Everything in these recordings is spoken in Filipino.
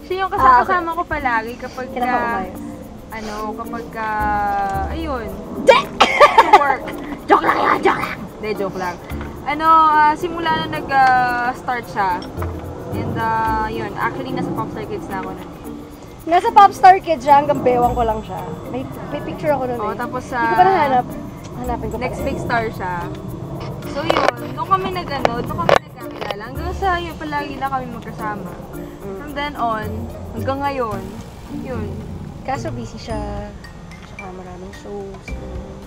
Siya yung kasama ko palagi kapag ayun. To work. Joke lang yan, joke lang! Hindi, joke lang. Simula na nag-start siya. And yun, actually nasa Popstar Kids na ako nun. Nasa Popstar Kids siya, hanggang bewang ko lang siya. May picture ako nun Tapos Hindi ko pa nahanap. Hanapin ko pa. Next Big Star siya. So yun, doon kami nagkakilala. Hanggang sa yun, palagi na kami magkasama. From then on, hanggang ngayon, yun. Kaso busy siya. Tsaka maraming shows.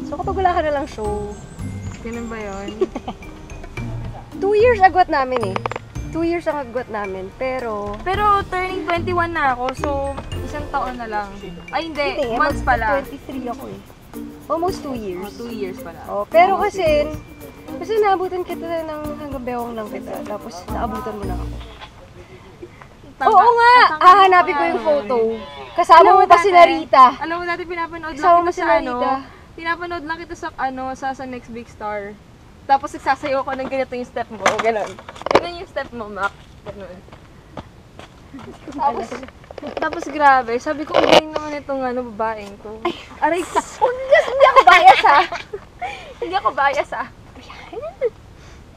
So kapag wala ka na lang show. Ganun ba yun? 2 years agwat namin 2 years ang agwat namin. Pero turning 21 na ako, so isang taon na lang. Ay hindi, months pala. 23 ako Almost 2 years. 2 years pala. Pero kasi naabutan kita ng hanggang bewang lang kita. Tapos naabutan mo na ako. Oo nga! Hahanapin ko yung photo. Kasama mo pa si Narita. Alam mo dati pinapanood Kasama lang mo kita si Narita. Pinapanood lang kita sa Next Big Star. Tapos nagsasayaw ko ng ganito yung step mo. Ganon. Ganon yung step mo, Mac. Ganon. Tapos grabe, sabi ko, ang galing naman itong babaeng to. Aray, hindi ako bias Hindi ako bias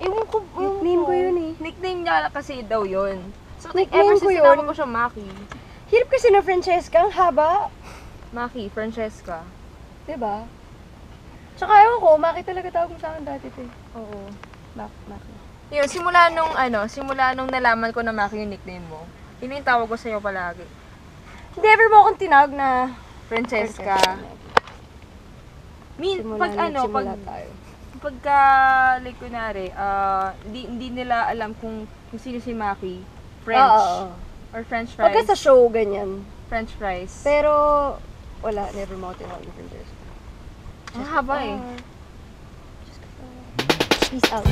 Ewan ko, Nickname ko yun Nickname niya kasi daw yun. So, Nickname ever since ko yun. tinawag ko siya Maki. Hirap kasi na Francesca, ang haba. Maki, Francesca. Diba? Tsaka ewan ko, Maki talaga tawag mo sa akin dati Oo. Maki. Yun, simula nung nalaman ko na Maki yung nickname mo, yun yung tawag ko sa'yo palagi. Never mo akong tinawag na Francesca. Simula tayo. Pagka, like kunwari, hindi nila alam kung sino si Maki. French. Or French fries. Pagka sa show, ganyan. French fries. Pero, wala, never mo ako tinawag na Francesca. Ang haba Peace out.